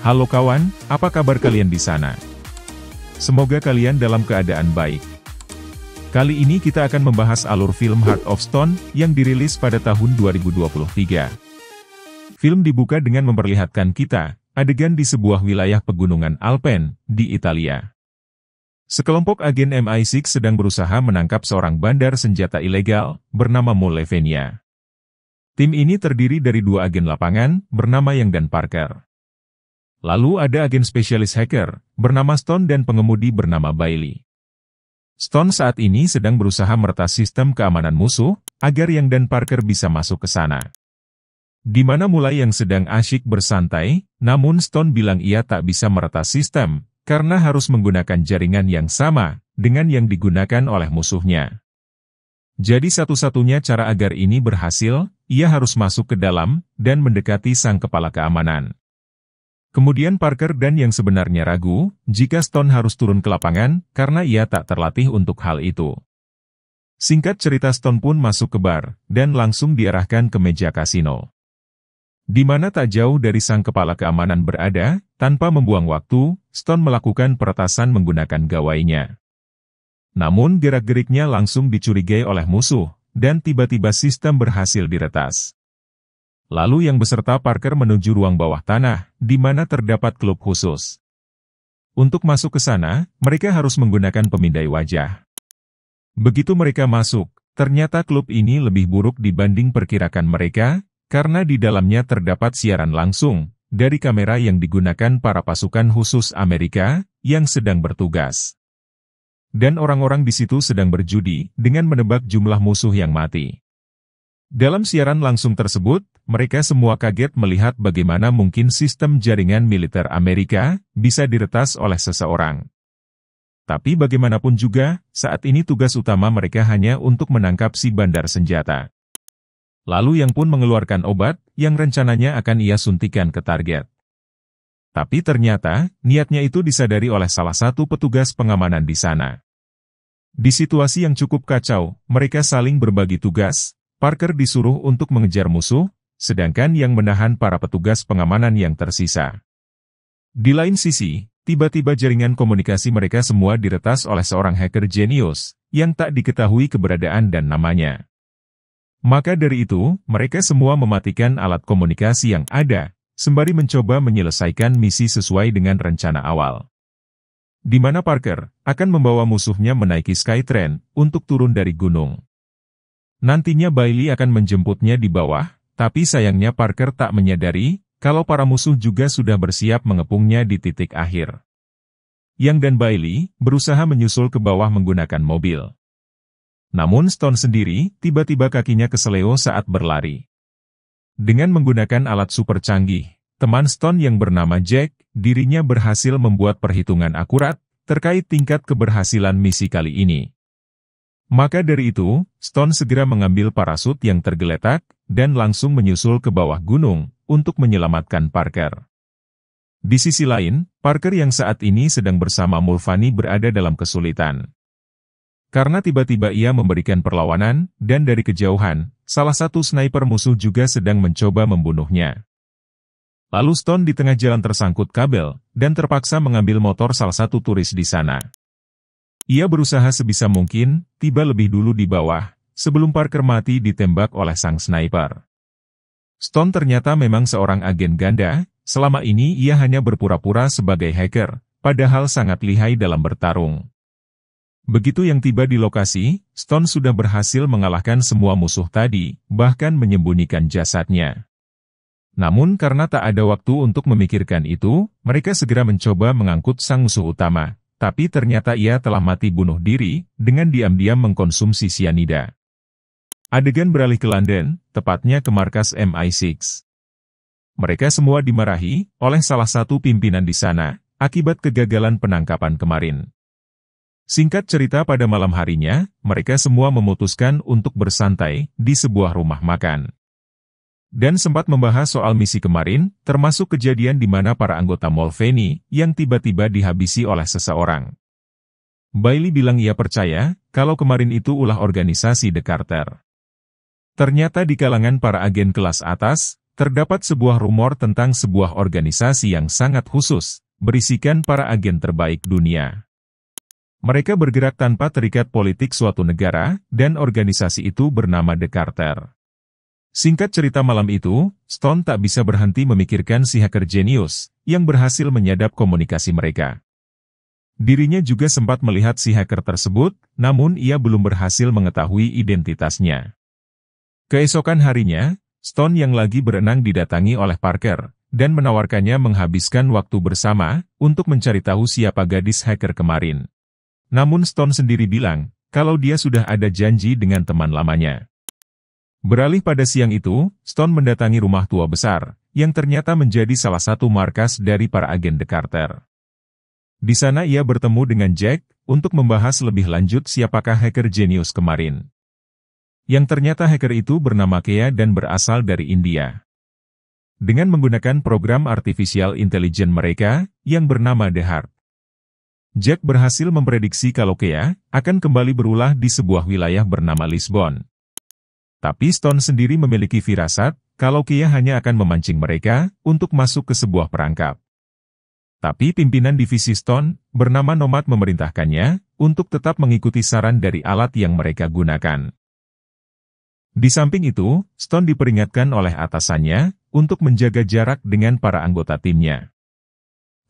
Halo kawan, apa kabar kalian di sana? Semoga kalian dalam keadaan baik. Kali ini kita akan membahas alur film Heart of Stone yang dirilis pada tahun 2023. Film dibuka dengan memperlihatkan kita adegan di sebuah wilayah pegunungan Alpen di Italia. Sekelompok agen MI6 sedang berusaha menangkap seorang bandar senjata ilegal bernama Molevenia. Tim ini terdiri dari dua agen lapangan bernama Young dan Parker. Lalu ada agen spesialis hacker bernama Stone dan pengemudi bernama Bailey. Stone saat ini sedang berusaha meretas sistem keamanan musuh agar Young dan Parker bisa masuk ke sana. Di mana mulai Young sedang asyik bersantai, namun Stone bilang ia tak bisa meretas sistem karena harus menggunakan jaringan yang sama dengan yang digunakan oleh musuhnya. Jadi satu-satunya cara agar ini berhasil, ia harus masuk ke dalam dan mendekati sang kepala keamanan. Kemudian Parker dan yang sebenarnya ragu jika Stone harus turun ke lapangan karena ia tak terlatih untuk hal itu. Singkat cerita, Stone pun masuk ke bar dan langsung diarahkan ke meja kasino. Di mana tak jauh dari sang kepala keamanan berada, tanpa membuang waktu, Stone melakukan peretasan menggunakan gawainya. Namun gerak-geriknya langsung dicurigai oleh musuh, dan tiba-tiba sistem berhasil diretas. Lalu yang beserta Parker menuju ruang bawah tanah, di mana terdapat klub khusus. Untuk masuk ke sana, mereka harus menggunakan pemindai wajah. Begitu mereka masuk, ternyata klub ini lebih buruk dibanding perkirakan mereka, karena di dalamnya terdapat siaran langsung dari kamera yang digunakan para pasukan khusus Amerika yang sedang bertugas. Dan orang-orang di situ sedang berjudi dengan menebak jumlah musuh yang mati. Dalam siaran langsung tersebut, mereka semua kaget melihat bagaimana mungkin sistem jaringan militer Amerika bisa diretas oleh seseorang. Tapi bagaimanapun juga, saat ini tugas utama mereka hanya untuk menangkap si bandar senjata. Lalu Young pun mengeluarkan obat yang rencananya akan ia suntikan ke target. Tapi ternyata, niatnya itu disadari oleh salah satu petugas pengamanan di sana. Di situasi yang cukup kacau, mereka saling berbagi tugas. Parker disuruh untuk mengejar musuh, sedangkan Young menahan para petugas pengamanan yang tersisa. Di lain sisi, tiba-tiba jaringan komunikasi mereka semua diretas oleh seorang hacker jenius, yang tak diketahui keberadaan dan namanya. Maka dari itu, mereka semua mematikan alat komunikasi yang ada, sembari mencoba menyelesaikan misi sesuai dengan rencana awal. Di mana Parker akan membawa musuhnya menaiki Skytrain untuk turun dari gunung. Nantinya Bailey akan menjemputnya di bawah, tapi sayangnya Parker tak menyadari kalau para musuh juga sudah bersiap mengepungnya di titik akhir. Young dan Bailey berusaha menyusul ke bawah menggunakan mobil. Namun Stone sendiri tiba-tiba kakinya keseleo saat berlari. Dengan menggunakan alat super canggih, teman Stone yang bernama Jack, dirinya berhasil membuat perhitungan akurat terkait tingkat keberhasilan misi kali ini. Maka dari itu, Stone segera mengambil parasut yang tergeletak, dan langsung menyusul ke bawah gunung, untuk menyelamatkan Parker. Di sisi lain, Parker yang saat ini sedang bersama Mulvaney berada dalam kesulitan. Karena tiba-tiba ia memberikan perlawanan, dan dari kejauhan, salah satu sniper musuh juga sedang mencoba membunuhnya. Lalu Stone di tengah jalan tersangkut kabel, dan terpaksa mengambil motor salah satu turis di sana. Ia berusaha sebisa mungkin, tiba lebih dulu di bawah, sebelum Parker mati ditembak oleh sang sniper. Stone ternyata memang seorang agen ganda, selama ini ia hanya berpura-pura sebagai hacker, padahal sangat lihai dalam bertarung. Begitu yang tiba di lokasi, Stone sudah berhasil mengalahkan semua musuh tadi, bahkan menyembunyikan jasadnya. Namun karena tak ada waktu untuk memikirkan itu, mereka segera mencoba mengangkut sang musuh utama. Tapi ternyata ia telah mati bunuh diri, dengan diam-diam mengkonsumsi sianida. Adegan beralih ke London, tepatnya ke markas MI6. Mereka semua dimarahi oleh salah satu pimpinan di sana, akibat kegagalan penangkapan kemarin. Singkat cerita, pada malam harinya, mereka semua memutuskan untuk bersantai di sebuah rumah makan. Dan sempat membahas soal misi kemarin, termasuk kejadian di mana para anggota Mulvaney yang tiba-tiba dihabisi oleh seseorang. Bailey bilang ia percaya kalau kemarin itu ulah organisasi The Carter. Ternyata di kalangan para agen kelas atas, terdapat sebuah rumor tentang sebuah organisasi yang sangat khusus, berisikan para agen terbaik dunia. Mereka bergerak tanpa terikat politik suatu negara, dan organisasi itu bernama The Carter. Singkat cerita malam itu, Stone tak bisa berhenti memikirkan si hacker jenius, yang berhasil menyadap komunikasi mereka. Dirinya juga sempat melihat si hacker tersebut, namun ia belum berhasil mengetahui identitasnya. Keesokan harinya, Stone yang lagi berenang didatangi oleh Parker, dan menawarkannya menghabiskan waktu bersama, untuk mencari tahu siapa gadis hacker kemarin. Namun Stone sendiri bilang, kalau dia sudah ada janji dengan teman lamanya. Beralih pada siang itu, Stone mendatangi rumah tua besar, yang ternyata menjadi salah satu markas dari para agen The Carter. Di sana ia bertemu dengan Jack, untuk membahas lebih lanjut siapakah hacker jenius kemarin. Yang ternyata hacker itu bernama Kea dan berasal dari India. Dengan menggunakan program artificial intelligence mereka, yang bernama The Heart. Jack berhasil memprediksi kalau Kea akan kembali berulah di sebuah wilayah bernama Lisbon. Tapi Stone sendiri memiliki firasat kalau Kea hanya akan memancing mereka untuk masuk ke sebuah perangkap. Tapi pimpinan divisi Stone bernama Nomad memerintahkannya untuk tetap mengikuti saran dari alat yang mereka gunakan. Di samping itu, Stone diperingatkan oleh atasannya untuk menjaga jarak dengan para anggota timnya.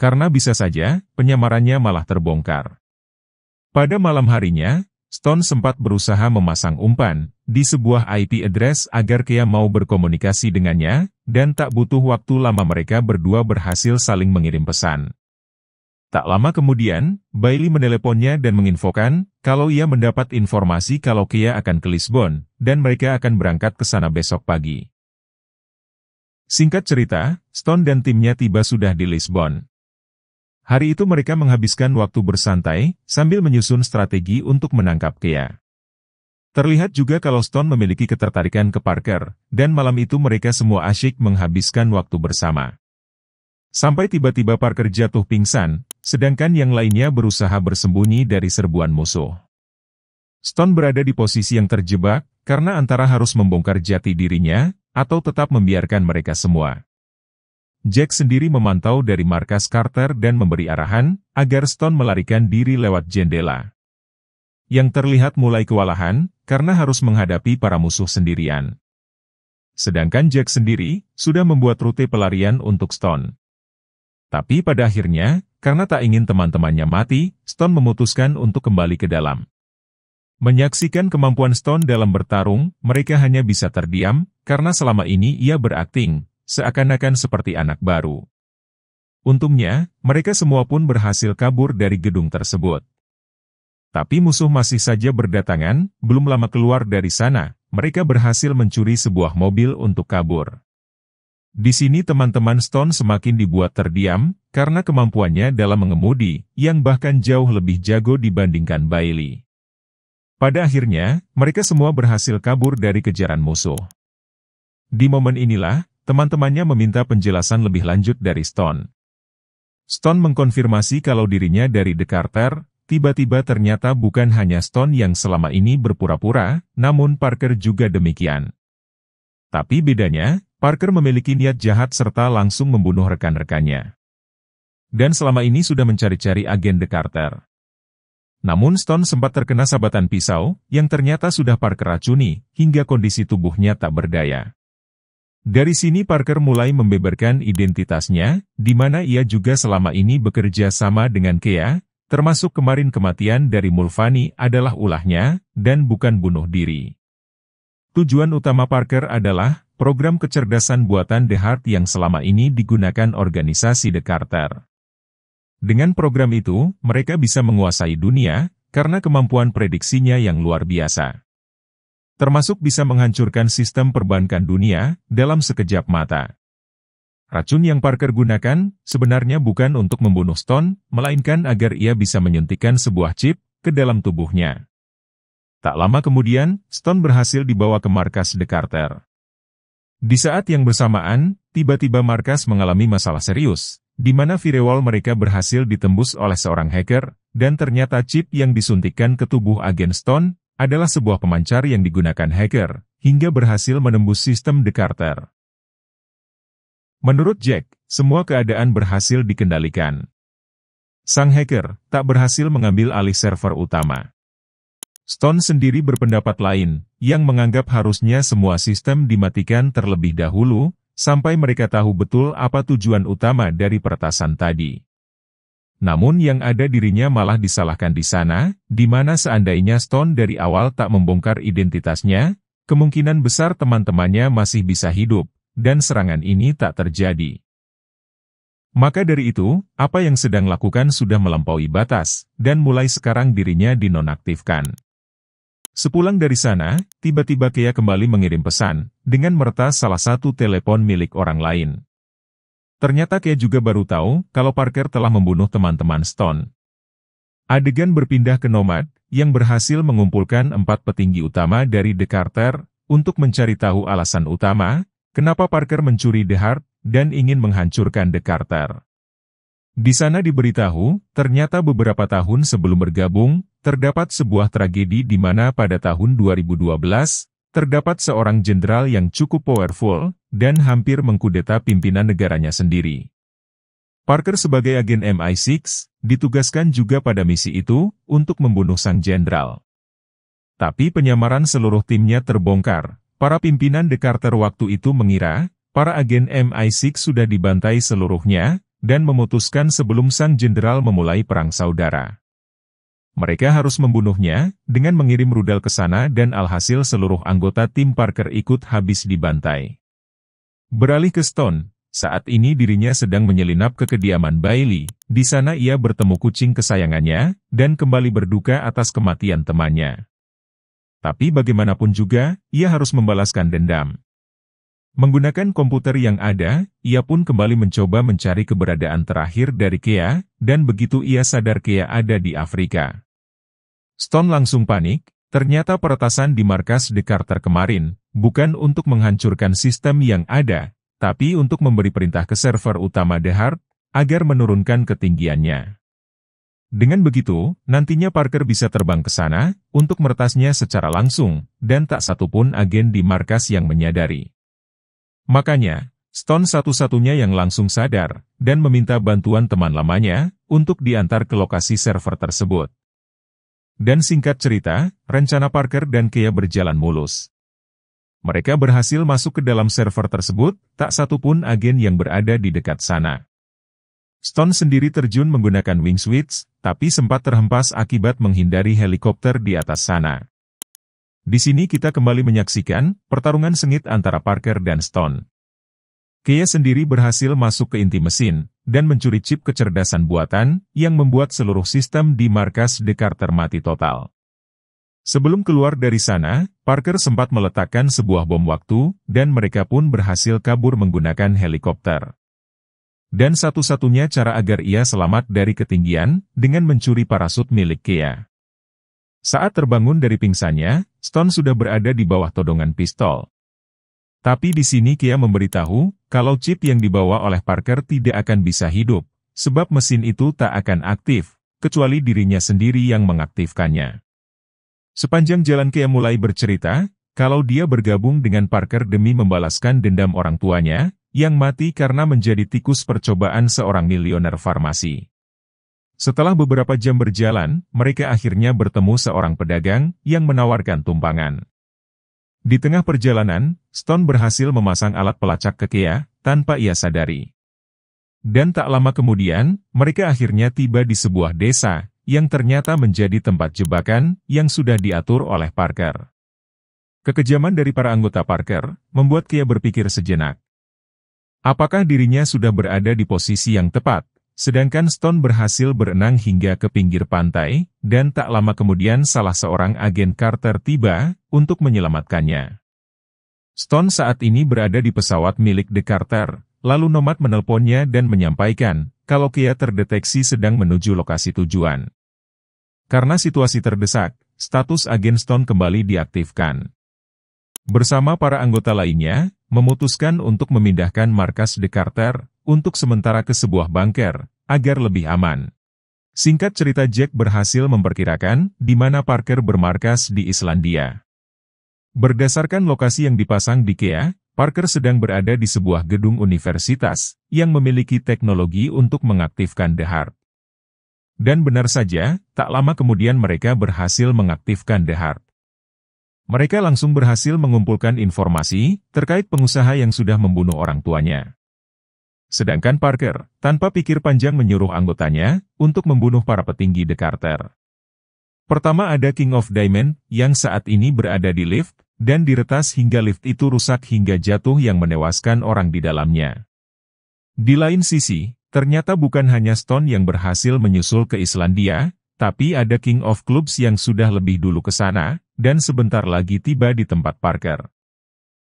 Karena bisa saja, penyamarannya malah terbongkar. Pada malam harinya, Stone sempat berusaha memasang umpan di sebuah IP address agar Kea mau berkomunikasi dengannya, dan tak butuh waktu lama mereka berdua berhasil saling mengirim pesan. Tak lama kemudian, Bailey meneleponnya dan menginfokan kalau ia mendapat informasi kalau Kea akan ke Lisbon, dan mereka akan berangkat ke sana besok pagi. Singkat cerita, Stone dan timnya tiba sudah di Lisbon. Hari itu mereka menghabiskan waktu bersantai, sambil menyusun strategi untuk menangkap Kea. Terlihat juga kalau Stone memiliki ketertarikan ke Parker, dan malam itu mereka semua asyik menghabiskan waktu bersama. Sampai tiba-tiba Parker jatuh pingsan, sedangkan yang lainnya berusaha bersembunyi dari serbuan musuh. Stone berada di posisi yang terjebak, karena antara harus membongkar jati dirinya, atau tetap membiarkan mereka semua. Jack sendiri memantau dari markas Carter dan memberi arahan, agar Stone melarikan diri lewat jendela. Yang terlihat mulai kewalahan, karena harus menghadapi para musuh sendirian. Sedangkan Jack sendiri, sudah membuat rute pelarian untuk Stone. Tapi pada akhirnya, karena tak ingin teman-temannya mati, Stone memutuskan untuk kembali ke dalam. Menyaksikan kemampuan Stone dalam bertarung, mereka hanya bisa terdiam, karena selama ini ia berakting, seakan-akan seperti anak baru. Untungnya, mereka semua pun berhasil kabur dari gedung tersebut. Tapi musuh masih saja berdatangan, belum lama keluar dari sana, mereka berhasil mencuri sebuah mobil untuk kabur. Di sini teman-teman Stone semakin dibuat terdiam, karena kemampuannya dalam mengemudi, yang bahkan jauh lebih jago dibandingkan Bailey. Pada akhirnya, mereka semua berhasil kabur dari kejaran musuh. Di momen inilah, teman-temannya meminta penjelasan lebih lanjut dari Stone. Stone mengkonfirmasi kalau dirinya dari The Carter, tiba-tiba ternyata bukan hanya Stone yang selama ini berpura-pura, namun Parker juga demikian. Tapi bedanya, Parker memiliki niat jahat serta langsung membunuh rekan-rekannya. Dan selama ini sudah mencari-cari agen The Carter. Namun Stone sempat terkena sabatan pisau, yang ternyata sudah Parker racuni, hingga kondisi tubuhnya tak berdaya. Dari sini Parker mulai membeberkan identitasnya, di mana ia juga selama ini bekerja sama dengan Kea, termasuk kemarin kematian dari Mulvaney adalah ulahnya, dan bukan bunuh diri. Tujuan utama Parker adalah program kecerdasan buatan The Heart yang selama ini digunakan organisasi The Carter. Dengan program itu, mereka bisa menguasai dunia, karena kemampuan prediksinya yang luar biasa. Termasuk bisa menghancurkan sistem perbankan dunia dalam sekejap mata. Racun yang Parker gunakan sebenarnya bukan untuk membunuh Stone, melainkan agar ia bisa menyuntikkan sebuah chip ke dalam tubuhnya. Tak lama kemudian, Stone berhasil dibawa ke markas The Carter. Di saat yang bersamaan, tiba-tiba markas mengalami masalah serius, di mana firewall mereka berhasil ditembus oleh seorang hacker, dan ternyata chip yang disuntikkan ke tubuh agen Stone adalah sebuah pemancar yang digunakan hacker, hingga berhasil menembus sistem The Carter. Menurut Jack, semua keadaan berhasil dikendalikan. Sang hacker tak berhasil mengambil alih server utama. Stone sendiri berpendapat lain, yang menganggap harusnya semua sistem dimatikan terlebih dahulu, sampai mereka tahu betul apa tujuan utama dari peretasan tadi. Namun yang ada dirinya malah disalahkan di sana, di mana seandainya Stone dari awal tak membongkar identitasnya, kemungkinan besar teman-temannya masih bisa hidup, dan serangan ini tak terjadi. Maka dari itu, apa yang sedang lakukan sudah melampaui batas, dan mulai sekarang dirinya dinonaktifkan. Sepulang dari sana, tiba-tiba Kea kembali mengirim pesan, dengan meretas salah satu telepon milik orang lain. Ternyata Kea juga baru tahu, kalau Parker telah membunuh teman-teman Stone. Adegan berpindah ke Nomad, yang berhasil mengumpulkan 4 petinggi utama dari The Carter, untuk mencari tahu alasan utama, kenapa Parker mencuri The Heart, dan ingin menghancurkan The Carter. Di sana diberitahu, ternyata beberapa tahun sebelum bergabung, terdapat sebuah tragedi di mana pada tahun 2012, terdapat seorang jenderal yang cukup powerful, dan hampir mengkudeta pimpinan negaranya sendiri. Parker sebagai agen MI6, ditugaskan juga pada misi itu, untuk membunuh sang jenderal. Tapi penyamaran seluruh timnya terbongkar. Para pimpinan The Carter waktu itu mengira, para agen MI6 sudah dibantai seluruhnya, dan memutuskan sebelum sang jenderal memulai perang saudara. Mereka harus membunuhnya, dengan mengirim rudal ke sana dan alhasil seluruh anggota tim Parker ikut habis dibantai. Beralih ke Stone, saat ini dirinya sedang menyelinap ke kediaman Bailey, di sana ia bertemu kucing kesayangannya, dan kembali berduka atas kematian temannya. Tapi bagaimanapun juga, ia harus membalaskan dendam. Menggunakan komputer yang ada, ia pun kembali mencoba mencari keberadaan terakhir dari Kea, dan begitu ia sadar Kea ada di Afrika. Stone langsung panik, ternyata peretasan di markas The Carter kemarin, bukan untuk menghancurkan sistem yang ada, tapi untuk memberi perintah ke server utama The Heart, agar menurunkan ketinggiannya. Dengan begitu, nantinya Parker bisa terbang ke sana, untuk meretasnya secara langsung, dan tak satupun agen di markas yang menyadari. Makanya, Stone satu-satunya yang langsung sadar, dan meminta bantuan teman lamanya, untuk diantar ke lokasi server tersebut. Dan singkat cerita, rencana Parker dan Kea berjalan mulus. Mereka berhasil masuk ke dalam server tersebut, tak satupun agen yang berada di dekat sana. Stone sendiri terjun menggunakan wing switch, tapi sempat terhempas akibat menghindari helikopter di atas sana. Di sini kita kembali menyaksikan pertarungan sengit antara Parker dan Stone. Kea sendiri berhasil masuk ke inti mesin, dan mencuri chip kecerdasan buatan, yang membuat seluruh sistem di markas The Carter mati total. Sebelum keluar dari sana, Parker sempat meletakkan sebuah bom waktu, dan mereka pun berhasil kabur menggunakan helikopter. Dan satu-satunya cara agar ia selamat dari ketinggian, dengan mencuri parasut milik Kea. Saat terbangun dari pingsannya, Stone sudah berada di bawah todongan pistol. Tapi di sini Kea memberitahu, kalau chip yang dibawa oleh Parker tidak akan bisa hidup, sebab mesin itu tak akan aktif, kecuali dirinya sendiri yang mengaktifkannya. Sepanjang jalan Kea mulai bercerita, kalau dia bergabung dengan Parker demi membalaskan dendam orang tuanya, yang mati karena menjadi tikus percobaan seorang milioner farmasi. Setelah beberapa jam berjalan, mereka akhirnya bertemu seorang pedagang yang menawarkan tumpangan. Di tengah perjalanan, Stone berhasil memasang alat pelacak ke Kea, tanpa ia sadari. Dan tak lama kemudian, mereka akhirnya tiba di sebuah desa, yang ternyata menjadi tempat jebakan, yang sudah diatur oleh Parker. Kekejaman dari para anggota Parker, membuat Kea berpikir sejenak. Apakah dirinya sudah berada di posisi yang tepat? Sedangkan Stone berhasil berenang hingga ke pinggir pantai, dan tak lama kemudian salah seorang agen Carter tiba, untuk menyelamatkannya. Stone saat ini berada di pesawat milik The Carter, lalu Nomad menelponnya dan menyampaikan, kalau Kea terdeteksi sedang menuju lokasi tujuan. Karena situasi terdesak, status agen Stone kembali diaktifkan. Bersama para anggota lainnya, memutuskan untuk memindahkan markas The Carter, untuk sementara ke sebuah bunker, agar lebih aman. Singkat cerita Jack berhasil memperkirakan, di mana Parker bermarkas di Islandia. Berdasarkan lokasi yang dipasang di Kea, Parker sedang berada di sebuah gedung universitas yang memiliki teknologi untuk mengaktifkan The Heart. Dan benar saja, tak lama kemudian mereka berhasil mengaktifkan The Heart. Mereka langsung berhasil mengumpulkan informasi terkait pengusaha yang sudah membunuh orang tuanya. Sedangkan Parker, tanpa pikir panjang menyuruh anggotanya untuk membunuh para petinggi The Carter. Pertama ada King of Diamond yang saat ini berada di lift, dan diretas hingga lift itu rusak hingga jatuh yang menewaskan orang di dalamnya. Di lain sisi, ternyata bukan hanya Stone yang berhasil menyusul ke Islandia, tapi ada King of Clubs yang sudah lebih dulu ke sana, dan sebentar lagi tiba di tempat Parker.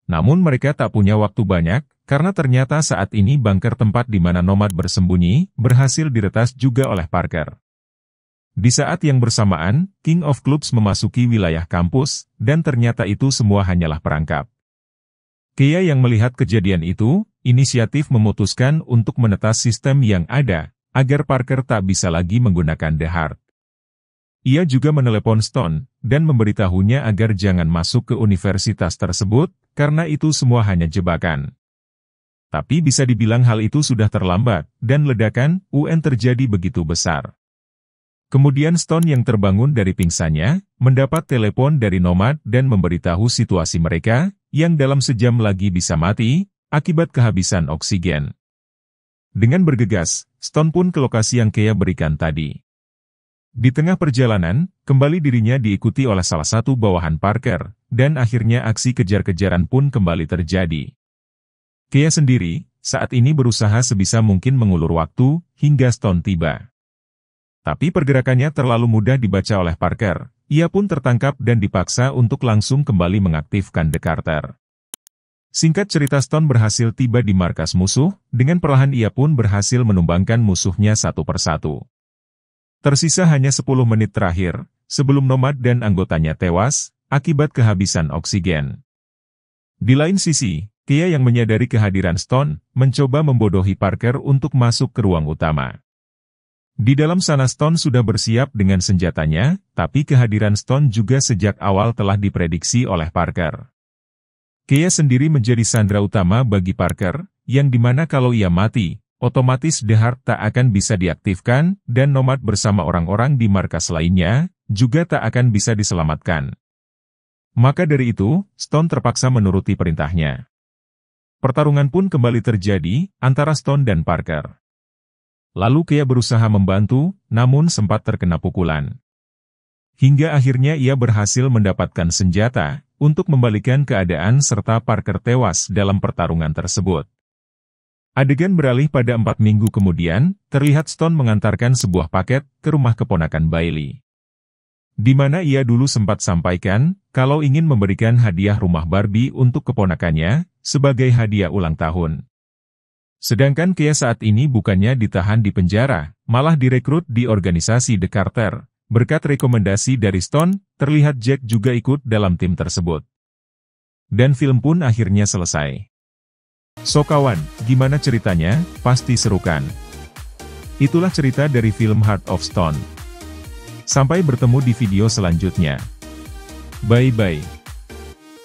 Namun mereka tak punya waktu banyak, karena ternyata saat ini bunker tempat di mana Nomad bersembunyi, berhasil diretas juga oleh Parker. Di saat yang bersamaan, King of Clubs memasuki wilayah kampus, dan ternyata itu semua hanyalah perangkap. Kea yang melihat kejadian itu, inisiatif memutuskan untuk menetas sistem yang ada, agar Parker tak bisa lagi menggunakan The Heart. Ia juga menelepon Stone, dan memberitahunya agar jangan masuk ke universitas tersebut, karena itu semua hanya jebakan. Tapi bisa dibilang hal itu sudah terlambat, dan ledakan UN terjadi begitu besar. Kemudian Stone yang terbangun dari pingsannya, mendapat telepon dari Nomad dan memberitahu situasi mereka, yang dalam sejam lagi bisa mati, akibat kehabisan oksigen. Dengan bergegas, Stone pun ke lokasi yang Kea berikan tadi. Di tengah perjalanan, kembali dirinya diikuti oleh salah satu bawahan Parker, dan akhirnya aksi kejar-kejaran pun kembali terjadi. Kea sendiri, saat ini berusaha sebisa mungkin mengulur waktu, hingga Stone tiba. Tapi pergerakannya terlalu mudah dibaca oleh Parker, ia pun tertangkap dan dipaksa untuk langsung kembali mengaktifkan The Carter. Singkat cerita Stone berhasil tiba di markas musuh, dengan perlahan ia pun berhasil menumbangkan musuhnya satu persatu. Tersisa hanya 10 menit terakhir, sebelum Nomad dan anggotanya tewas, akibat kehabisan oksigen. Di lain sisi, Kea yang menyadari kehadiran Stone, mencoba membodohi Parker untuk masuk ke ruang utama. Di dalam sana Stone sudah bersiap dengan senjatanya, tapi kehadiran Stone juga sejak awal telah diprediksi oleh Parker. Kea sendiri menjadi sandera utama bagi Parker, yang dimana kalau ia mati, otomatis The Heart tak akan bisa diaktifkan, dan Nomad bersama orang-orang di markas lainnya, juga tak akan bisa diselamatkan. Maka dari itu, Stone terpaksa menuruti perintahnya. Pertarungan pun kembali terjadi, antara Stone dan Parker. Lalu Kea berusaha membantu, namun sempat terkena pukulan. Hingga akhirnya ia berhasil mendapatkan senjata, untuk membalikan keadaan serta Parker tewas dalam pertarungan tersebut. Adegan beralih pada 4 minggu kemudian, terlihat Stone mengantarkan sebuah paket ke rumah keponakan Bailey. Di mana ia dulu sempat sampaikan, kalau ingin memberikan hadiah rumah Barbie untuk keponakannya, sebagai hadiah ulang tahun. Sedangkan Kea saat ini bukannya ditahan di penjara, malah direkrut di organisasi The Carter. Berkat rekomendasi dari Stone, terlihat Jack juga ikut dalam tim tersebut. Dan film pun akhirnya selesai. So kawan, gimana ceritanya? Pasti seru kan? Itulah cerita dari film Heart of Stone. Sampai bertemu di video selanjutnya. Bye-bye.